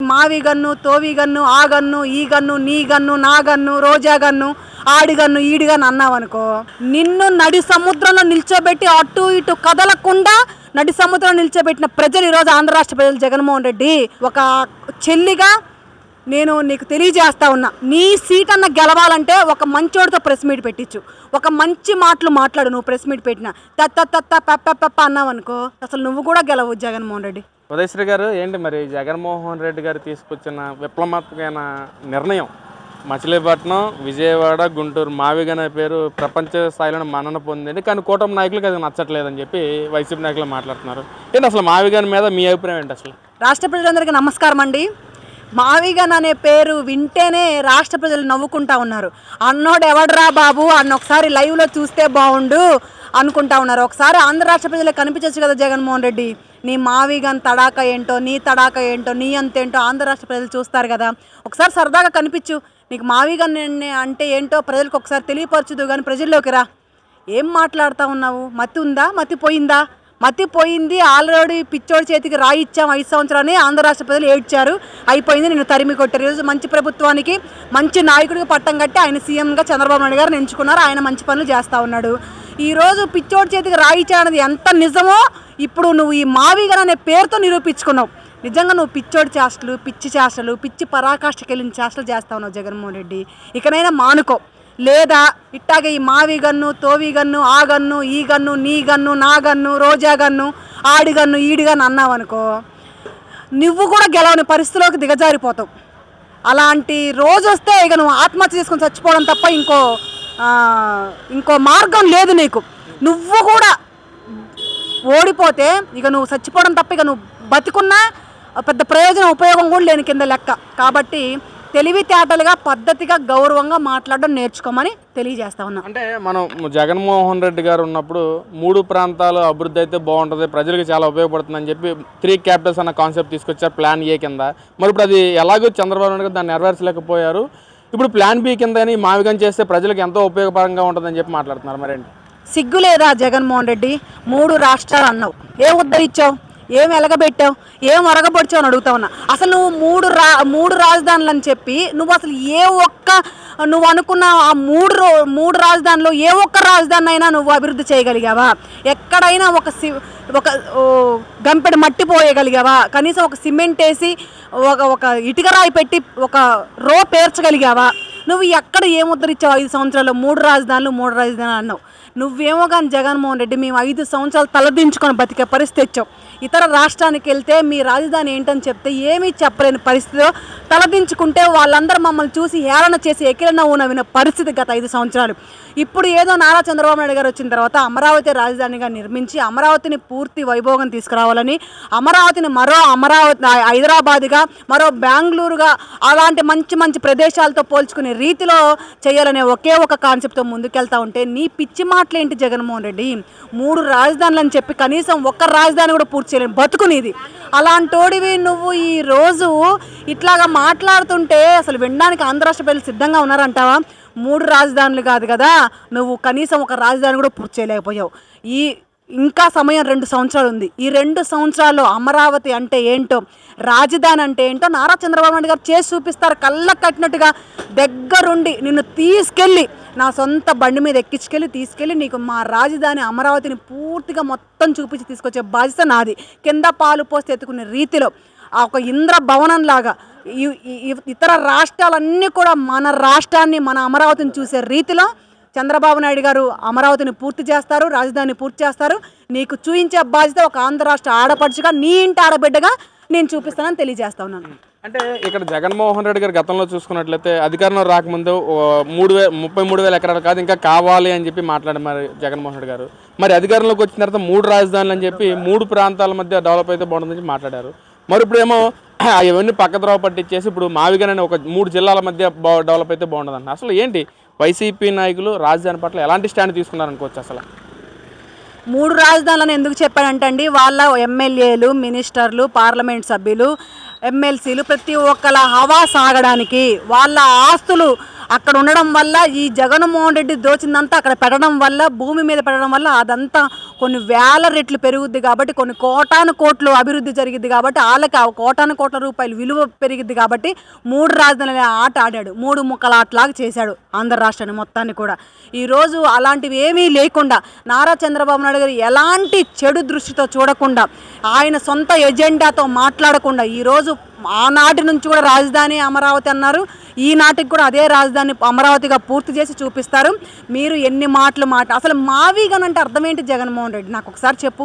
మావి gun, తోవి gun, ఆ gun, ఈ గన్ను, నీ గన్ను, నా గన్ను, రోజా గన్ను, ఆడిగన్ను, ఈడిగన్ను అన్నావనుకో, నిన్ను నడి సముద్రంలో నిల్చోబెట్టి అటు ఇటు కదలకుండా నడి సముద్రంలో నిల్చోబెట్టిన ప్రజలు ఈరోజు ఆంధ్ర రాష్ట్ర ప్రజలు జగన్మోహన్ రెడ్డి ఒక చెల్లిగా నేను నీకు తెలియజేస్తా ఉన్నా. నీ సీట్ అన్న గెలవాలంటే ఒక మంచోడితో ప్రెస్ మీట్ పెట్టించు, ఒక మంచి మాటలు మాట్లాడు. నువ్వు ప్రెస్ మీట్ పెట్టినా పెప్ప అన్నావు అనుకో, అసలు నువ్వు కూడా గెలవు జగన్మోహన్ రెడ్డి. ఉదయశ్రీ గారు, ఏంటి మరి జగన్మోహన్ రెడ్డి గారు తీసుకొచ్చిన విప్లవాత్మకమైన నిర్ణయం, మచిలీపట్నం, విజయవాడ, గుంటూరు మావిగన్ అనే పేరు ప్రపంచ స్థాయిలో మన్నన పొందింది, కానీ కూటమి నాయకులకు అది నచ్చట్లేదని చెప్పి వైసీపీ నాయకులు మాట్లాడుతున్నారు. ఏంటి అసలు మావిగన్ మీద మీ అభిప్రాయం ఏంటి? అసలు రాష్ట్ర ప్రజలందరికీ నమస్కారం అండి. మావిగన్ అనే పేరు వింటేనే రాష్ట్ర ప్రజలు నవ్వుకుంటా ఉన్నారు. అన్నోడు ఎవడరా బాబు అన్న ఒకసారి లైవ్లో చూస్తే బాగుండు అనుకుంటా ఉన్నారు. ఒకసారి ఆంధ్ర రాష్ట్ర ప్రజలకు కనిపించచ్చు కదా జగన్మోహన్ రెడ్డి, నీ మావిగన్ తడాక ఏంటో, నీ తడాక ఏంటో, నీ అంతేంటో ఆంధ్ర రాష్ట్ర ప్రజలు చూస్తారు కదా. ఒకసారి సరదాగా కనిపించు, నీకు మావిగన్ అంటే ఏంటో ప్రజలకు ఒకసారి తెలియపరచుదు. కానీ ప్రజల్లోకి రా. ఏం మాట్లాడుతూ ఉన్నావు? మతి ఉందా? మతి పోయిందా? మతి పోయింది. ఆల్రెడీ పిచ్చోడి చేతికి రాయి ఇచ్చాం 5 సంవత్సరాన్ని ఆంధ్ర రాష్ట్ర ప్రజలు ఏడ్చారు, అయిపోయింది, నేను తరిమి కొట్టారు. ఈరోజు మంచి ప్రభుత్వానికి మంచి నాయకుడికి పట్టం కట్టి ఆయన సీఎంగా చంద్రబాబు నాయుడు గారిని ఎంచుకున్నారు. ఆయన మంచి పనులు చేస్తూ ఉన్నాడు. ఈరోజు పిచ్చోడి చేతికి రాయి ఇచ్చాడన్నది ఎంత నిజమో ఇప్పుడు నువ్వు ఈ మావిగన్ అనే పేరుతో నిరూపించుకున్నావు. నిజంగా నువ్వు పిచ్చోడి చేష్టలు, పిచ్చి చేష్టలు, పిచ్చి పరాకాష్ఠకి వెళ్ళిన చేష్టలు చేస్తా ఉన్నావు జగన్మోహన్ రెడ్డి. ఇకనైనా మానుకో, లేదా ఇట్టాగే ఈ మావి గన్ను, తోవి గన్ను, ఆ గన్ను, ఈ గన్ను, నీ గన్ను, నా గన్ను, రోజా గన్ను, ఆడిగన్ను, ఈడిగన్ను అన్నావనుకో, నువ్వు కూడా గెలవని పరిస్థితిలోకి దిగజారిపోతావు. అలాంటి రోజు వస్తే ఇక నువ్వు ఆత్మహత్య చేసుకొని చచ్చిపోవడం తప్ప ఇంకో మార్గం లేదు నీకు. నువ్వు కూడా ఓడిపోతే ఇక నువ్వు చచ్చిపోవడం తప్ప ఇక నువ్వు బతికున్నా పెద్ద ప్రయోజనం ఉపయోగం కూడా లేని కింద లెక్క. కాబట్టి తెలివితేటలుగా పద్ధతిగా గౌరవంగా మాట్లాడడం నేర్చుకోమని తెలియజేస్తా ఉన్నా. అంటే మనం జగన్మోహన్ రెడ్డి గారు ఉన్నప్పుడు 3 ప్రాంతాలు అభివృద్ధి అయితే బాగుంటుంది, ప్రజలకు చాలా ఉపయోగపడుతుందని చెప్పి 3 క్యాపిటల్స్ అన్న కాన్సెప్ట్ తీసుకొచ్చారు ప్లాన్ ఏ కింద. మరి ఇప్పుడు అది ఎలాగో చంద్రబాబు నాయుడు గారు దాన్ని నెరవేర్చలేకపోయారు. ఇప్పుడు ప్లాన్ బి కింద మావిగన్ చేస్తే ప్రజలకు ఎంతో ఉపయోగకరంగా ఉంటుందని చెప్పి మాట్లాడుతున్నారు. మరేంటి సిగ్గు లేదా జగన్మోహన్ రెడ్డి? 3 రాష్ట్రాలు అన్నావు, ఏం ఉద్ధరించావు, ఏం ఎలగబెట్టావు, ఏం ఒరగబొడిచావు అని అడుగుతా ఉన్నా. అసలు నువ్వు 3 రాజధానులు అని చెప్పి నువ్వు అసలు నువ్వు అనుకున్న ఆ 3 రాజధానులు ఏ ఒక్క రాజధాని అయినా నువ్వు అభివృద్ధి చేయగలిగావా? ఎక్కడైనా ఒక గంపెడు మట్టి పోయగలిగావా? కనీసం ఒక సిమెంట్ వేసి ఒక ఇటుక రాయి పెట్టి ఒక రో పేర్చగలిగావా? నువ్వు ఎక్కడ ఏం ఉద్ధరించావు? 5 సంవత్సరాల్లో 3 రాజధానులు అన్నావు. నువ్వేమో కానీ జగన్మోహన్ రెడ్డి మేము 5 సంవత్సరాలు తలదించుకొని బతికే పరిస్థితి ఇచ్చావు. ఇతర రాష్ట్రానికి వెళ్తే మీ రాజధాని ఏంటని చెప్తే ఏమీ చెప్పలేని పరిస్థితిలో తలదించుకుంటే వాళ్ళందరూ మమ్మల్ని చూసి హేళన చేసి ఎకిల నవ్వు నవ్విన పరిస్థితి గత 5 సంవత్సరాలు. ఇప్పుడు ఏదో నారా చంద్రబాబు నాయుడు గారు వచ్చిన తర్వాత అమరావతి రాజధానిగా నిర్మించి అమరావతిని పూర్తి వైభోగం తీసుకురావాలని, అమరావతిని మరో హైదరాబాద్గా, మరో బెంగళూరుగా, అలాంటి మంచి మంచి ప్రదేశాలతో పోల్చుకునే రీతిలో చేయాలనే ఒకే ఒక కాన్సెప్ట్తో ముందుకెళ్తా ఉంటే నీ పిచ్చి మాటలేంటి జగన్మోహన్ రెడ్డి? 3 రాజధానులు అని చెప్పి కనీసం ఒక్క రాజధాని కూడా పూర్తి చేయలేని బతుకునేది. అలాంటోడివి నువ్వు ఈరోజు ఇట్లాగా మాట్లాడుతుంటే అసలు వినడానికి ఆంధ్ర రాష్ట్ర ప్రజలు సిద్ధంగా ఉన్నారంటావా? 3 రాజధానులు కాదు కదా, నువ్వు కనీసం ఒక రాజధాని కూడా పూర్తి చేయలేకపోయావు. ఇంకా సమయం 2 సంవత్సరాలు ఉంది. ఈ 2 సంవత్సరాల్లో అమరావతి అంటే ఏంటో, రాజధాని అంటే ఏంటో నారా చంద్రబాబు నాయుడు గారు చేసి చూపిస్తారు. కళ్ళ కట్టినట్టుగా దగ్గరుండి నిన్ను తీసుకెళ్ళి నా సొంత బండి మీద తీసుకెళ్ళి నీకు మా రాజధాని అమరావతిని పూర్తిగా మొత్తం చూపించి తీసుకొచ్చే బాధ్యత నాది. కింద పాలు పోస్తే ఎత్తుకునే రీతిలో ఒక ఇంద్ర భవనం లాగా ఇతర రాష్ట్రాలన్నీ కూడా మన రాష్ట్రాన్ని, మన అమరావతిని చూసే రీతిలో చంద్రబాబు నాయుడు గారు అమరావతిని పూర్తి చేస్తారు, రాజధానిని పూర్తి చేస్తారు. నీకు చూపించే బాధ్యత ఒక ఆంధ్ర రాష్ట్ర ఆడపడుచుగా, నీ ఇంటి ఆడబిడ్డగా నేను చూపిస్తానని తెలియజేస్తా ఉన్నాను. అంటే ఇక్కడ జగన్మోహన్ రెడ్డి గారు గతంలో చూసుకున్నట్లయితే అధికారంలో రాకముందు 33,000 ఎకరాలు కాదు ఇంకా కావాలి అని చెప్పి మాట్లాడారు మరి జగన్మోహన్ రెడ్డి గారు. మరి అధికారంలోకి వచ్చిన తర్వాత 3 రాజధానులు అని చెప్పి 3 ప్రాంతాల మధ్య డెవలప్ అయితే బాగుంటుందని మాట్లాడారు. మరి ఇప్పుడేమో ఇవన్నీ పక్కద్రోవ పట్టించేసి ఇప్పుడు మావిగన్ అనే ఒక 3 జిల్లాల మధ్య డెవలప్ అయితే బాగుంటుందంట. అసలు ఏంటి వైసీపీ నాయకులు రాజధాని పట్ల ఎలాంటి స్టాండ్ తీసుకున్నారనుకోవచ్చు? అసలు 3 రాజధానులను ఎందుకు చెప్పానంటండి, వాళ్ళ ఎమ్మెల్యేలు, మినిస్టర్లు, పార్లమెంట్ సభ్యులు, ఎమ్మెల్సీలు ప్రతి ఒక్కల హవా సాగడానికి, వాళ్ళ ఆస్తులు అక్కడ ఉండడం వల్ల, ఈ జగన్మోహన్ రెడ్డి దోచిందంతా అక్కడ పెట్టడం వల్ల, భూమి మీద పెట్టడం వల్ల అదంతా కొన్ని వేల రెట్లు పెరుగుద్ది కాబట్టి, కొన్ని కోటాను కోట్లు అభివృద్ధి జరిగిద్ది కాబట్టి, వాళ్ళకి ఆ కోటాను కోట్ల రూపాయలు విలువ పెరిగిద్ది కాబట్టి 3 రాజధానుల ఆట ఆడాడు. 3 ముక్కల ఆటలాగా చేశాడు ఆంధ్ర రాష్ట్రాన్ని మొత్తాన్ని కూడా. ఈరోజు అలాంటివి ఏమీ లేకుండా నారా చంద్రబాబు నాయుడు గారు ఎలాంటి చెడు దృష్టితో చూడకుండా, ఆయన సొంత ఎజెండాతో మాట్లాడకుండా, ఈరోజు ఆనాటి నుంచి కూడా రాజధాని అమరావతి అన్నారు, ఈనాటికి కూడా అదే రాజధాని అమరావతిగా పూర్తి చేసి చూపిస్తారు. మీరు ఎన్ని మాటలు అసలు మావిగన్ అంటే అర్థం ఏంటి జగన్మోహన్ రెడ్డి? నాకు ఒకసారి చెప్పు.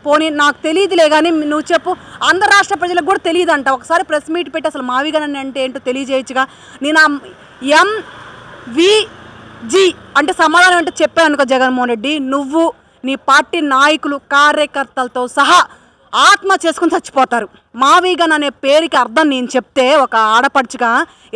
పోనీ నాకు తెలియదులే కానీ నువ్వు చెప్పు. ఆంధ్ర రాష్ట్ర ప్రజలకు కూడా తెలియదు అంట. ఒకసారి ప్రెస్ మీట్ పెట్టి అసలు మావిగన్ అంటే ఏంటో తెలియజేయచ్చుగా. నేను MVG అంటే సమాధానం ఏంటో చెప్పాను అనుకో జగన్మోహన్ రెడ్డి, నువ్వు నీ పార్టీ నాయకులు కార్యకర్తలతో సహా ఆత్మ చేసుకుని చచ్చిపోతారు. మావిగన్ అనే పేరుకి అర్థం నేను చెప్తే ఒక ఆడపడుచుగా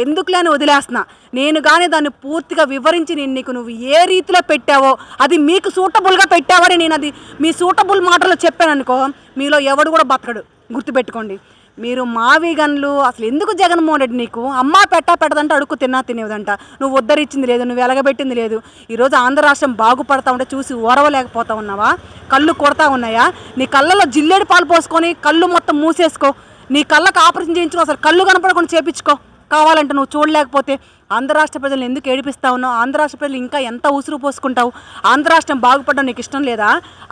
ఎందుకులే అని వదిలేస్తున్నా. నేను కానీ దాన్ని పూర్తిగా వివరించి నీకు నువ్వు ఏ రీతిలో పెట్టావో, అది మీకు సూటబుల్గా పెట్టావని నేను అది మీ సూటబుల్ మాటలో చెప్పాను అనుకో, మీలో ఎవడు కూడా బతకడు. గుర్తుపెట్టుకోండి. మీరు మావిగన్లు అసలు ఎందుకు జగన్మోహన్ రెడ్డి? నీకు అమ్మ పెట్టదంటే అడుక్కు తినేదంట. నువ్వు ఉద్ధరించింది లేదు, నువ్వు వెలగబెట్టింది లేదు. ఈరోజు ఆంధ్ర రాష్ట్రం బాగుపడతా ఉంటే చూసి ఓరవలేకపోతా ఉన్నావా? కళ్ళు కొడతా ఉన్నాయా? నీ కళ్ళలో జిల్లేడు పాలు పోసుకొని కళ్ళు మొత్తం మూసేసుకో. నీ కళ్ళకు ఆపరేషన్ చేయించుకో, అసలు కళ్ళు కనపడకుండా చేపించుకో కావాలంటే. నువ్వు చూడలేకపోతే ఆంధ్ర రాష్ట్ర ప్రజలను ఎందుకు ఏడిపిస్తా ఉన్నావు? ఆంధ్ర రాష్ట్ర ప్రజలు ఇంకా ఎంత ఉసురు పోసుకుంటావు? ఆంధ్ర రాష్ట్రం బాగుపడడం నీకు ఇష్టం లేదా?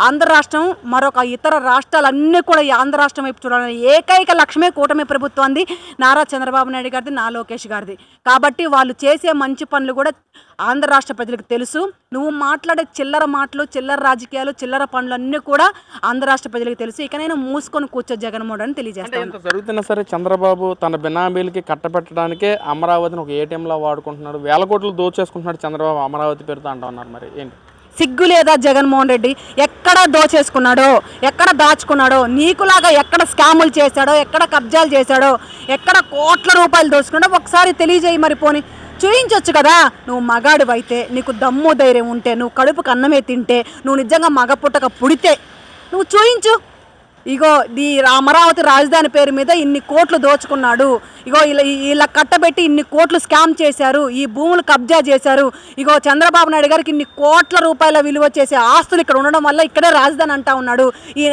ఆంధ్ర రాష్ట్రం మరొక ఇతర రాష్ట్రాలన్నీ కూడా ఈ ఆంధ్ర రాష్ట్రం వైపు చూడాలని ఏకైక లక్ష్యమే కూటమి ప్రభుత్వాన్ని, నారా చంద్రబాబు నాయుడు గారిది, నా లోకేష్ గారిది. కాబట్టి వాళ్ళు చేసే మంచి పనులు కూడా ఆంధ్ర రాష్ట్ర ప్రజలకు తెలుసు. నువ్వు మాట్లాడే చిల్లర మాటలు, చిల్లర రాజకీయాలు, చిల్లర పనులు అన్నీ కూడా ఆంధ్ర రాష్ట్ర ప్రజలకు తెలుసు. ఇకనైనా మూసుకొని కూర్చో జగన్మోహన్ అని తెలియజేస్తాను. ఎంత జరుగుతున్నా సరే చంద్రబాబు తన బినామీలకి కట్టబెట్టడానికే అమరావతిని ఒక ఏటీఎంలా వాడుకుంటున్నాడు. 1000 కోట్లు దోచేసుకుంటున్నాడు చంద్రబాబు అమరావతి పేరుతో అంటా ఉన్నారు. మరి ఏంటి సిగ్గు లేదా జగన్మోహన్ రెడ్డి? ఎక్కడ దోచేసుకున్నాడో, ఎక్కడ దాచుకున్నాడో, నీకులాగా ఎక్కడ స్కాములు చేశాడో, ఎక్కడ కబ్జాలు చేశాడో, ఎక్కడ కోట్ల రూపాయలు దోచుకున్నాడో ఒకసారి తెలియజేయి. మరి పోనీ చూయించవచ్చు కదా. నువ్వు మగాడివైతే, నీకు దమ్ము ధైర్యం ఉంటే, నువ్వు కడుపుకు అన్నమే తింటే, నువ్వు నిజంగా మగ పుట్టక పుడితే నువ్వు చూయించు. ఇగో ఈ అమరావతి రాజధాని పేరు మీద ఇన్ని కోట్లు దోచుకున్నాడు, ఇగో ఇలా కట్టబెట్టి ఇన్ని కోట్లు స్కామ్ చేశారు, ఈ భూములు కబ్జా చేశారు, ఇగో చంద్రబాబు నాయుడు గారికి ఇన్ని కోట్ల రూపాయల విలువ చేసే ఆస్తులు ఇక్కడ ఉండడం వల్ల ఇక్కడే రాజధాని అంటా ఉన్నాడు. ఈ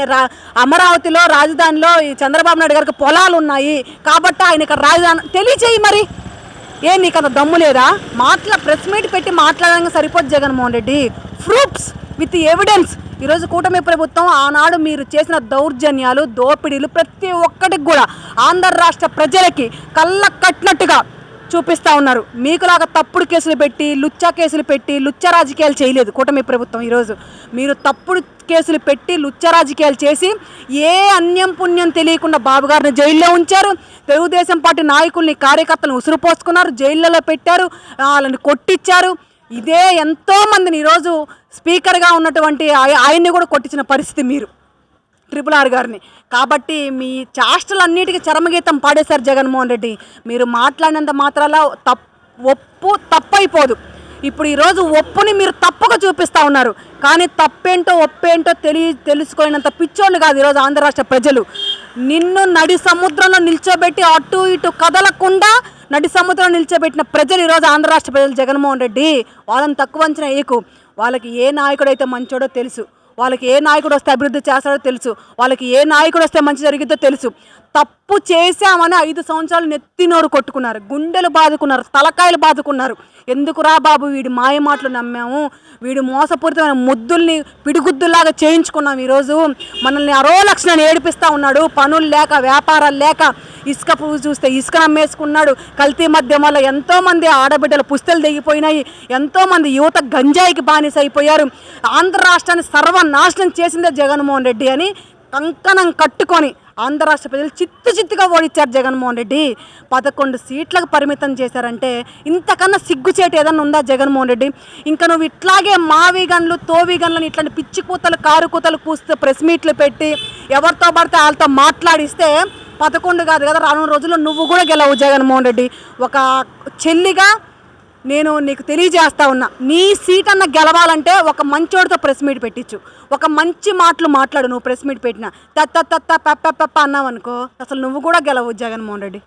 అమరావతిలో రాజధానిలో ఈ చంద్రబాబు నాయుడు గారికి పొలాలు ఉన్నాయి కాబట్టి ఆయన ఇక్కడ రాజధాని తెలియచేయి. మరి నీకు అంత దమ్ము లేదా? ప్రెస్ మీట్ పెట్టి మాట్లాడడానికి సరిపోదు Jaganmohan Reddy. Proofs with evidence. ఈరోజు కూటమి ప్రభుత్వం ఆనాడు మీరు చేసిన దౌర్జన్యాలు, దోపిడీలు ప్రతి ఒక్కటికి కూడా ఆంధ్ర రాష్ట్ర ప్రజలకి కళ్ళ కట్టినట్టుగా చూపిస్తూ ఉన్నారు. మీకులాగా తప్పుడు కేసులు పెట్టి, లుచ్చా కేసులు పెట్టి, లుచ్చా రాజకీయాలు చేయలేదు కూటమి ప్రభుత్వం. ఈరోజు మీరు తప్పుడు కేసులు పెట్టి, లుచ్చా రాజకీయాలు చేసి ఏ అన్యం పుణ్యం తెలియకుండా బాబు గారిని జైల్లో ఉంచారు. తెలుగుదేశం పార్టీ నాయకుల్ని, కార్యకర్తలను ఉసురు పోసుకున్నారు, జైళ్ళలో పెట్టారు, వాళ్ళని కొట్టించారు. ఇదే ఎంతోమందిని ఈరోజు స్పీకర్గా ఉన్నటువంటి ఆయన్ని కూడా కొట్టించిన పరిస్థితి మీరు, RRR గారిని. కాబట్టి మీ చాష్టలన్నిటికీ చరమగీతం పాడేశారు జగన్మోహన్ రెడ్డి. మీరు మాట్లాడినంత మాత్రాల ఒప్పు తప్పైపోదు. ఇప్పుడు ఈరోజు ఒప్పుని మీరు తప్పుగా చూపిస్తూ ఉన్నారు, కానీ తప్పేంటో ఒప్పేంటో తెలుసుకోలేనంత పిచ్చోళ్ళు కాదు ఈరోజు ఆంధ్ర రాష్ట్ర ప్రజలు. నిన్ను నడి సముద్రంలో నిల్చోబెట్టి అటు ఇటు కదలకుండా నడి సముద్రంలో నిల్చోబెట్టిన ప్రజలు ఈరోజు ఆంధ్ర రాష్ట్ర ప్రజలు. జగన్మోహన్ రెడ్డి వాళ్ళని తక్కువ అంచనా వేయకు. వాళ్ళకి ఏ నాయకుడైతే మంచోడో తెలుసు, వాళ్ళకి ఏ నాయకుడు వస్తే అభివృద్ధి చేస్తాడో తెలుసు, వాళ్ళకి ఏ నాయకుడు వస్తే మంచి జరిగిద్దో తెలుసు. తప్పు చేశామని 5 సంవత్సరాలు నెత్తి నోరు కొట్టుకున్నారు, గుండెలు బాదుకున్నారు, తలకాయలు బాదుకున్నారు. ఎందుకురా బాబు వీడి మాయ మాటలు నమ్మాము, వీడి మోసపూరితమైన ముద్దుల్ని పిడిగుద్దులాగా చేయించుకున్నాం. ఈరోజు మనల్ని అరో లక్షణాన్ని ఏడిపిస్తూ ఉన్నాడు. పనులు లేక, వ్యాపారాలు లేక, ఇసుక చూస్తే ఇసుక నమ్మేసుకున్నాడు. కల్తీ మద్యం వల్ల ఎంతోమంది ఆడబిడ్డల పుస్తలు తెగిపోయినాయి, ఎంతోమంది యువత గంజాయికి బానిస అయిపోయారు. ఆంధ్ర రాష్ట్రాన్ని సర్వనాశనం చేసిందే జగన్మోహన్ రెడ్డి అని కంకణం కట్టుకొని ఆంధ్ర రాష్ట్ర ప్రజలు చిత్తుగా ఓడించారు జగన్మోహన్ రెడ్డి. 11 సీట్లకు పరిమితం చేశారంటే ఇంతకన్నా సిగ్గుచేటు ఏదన్నా ఉందా జగన్మోహన్ రెడ్డి? ఇంకా నువ్వు ఇట్లాగే మావిగన్లు, తోవిగన్లను ఇట్లాంటి పిచ్చి కూతలు, కారు కూతలు కూస్తే ప్రెస్ మీట్లు పెట్టి ఎవరితో పడితే వాళ్ళతో మాట్లాడిస్తే 11 కాదు కదా, రానున్న రోజుల్లో నువ్వు కూడా గెలవు జగన్మోహన్ రెడ్డి. ఒక చెల్లిగా నేను నీకు తెలియజేస్తా ఉన్నా, నీ సీట్ అన్న గెలవాలంటే ఒక మంచోడితో ప్రెస్ మీట్ పెట్టించు, ఒక మంచి మాటలు మాట్లాడు. నువ్వు ప్రెస్ మీట్ పెట్టినా పెప్ప అన్నావు అనుకో, అసలు నువ్వు కూడా గెలవు జగన్మోహన్ రెడ్డి.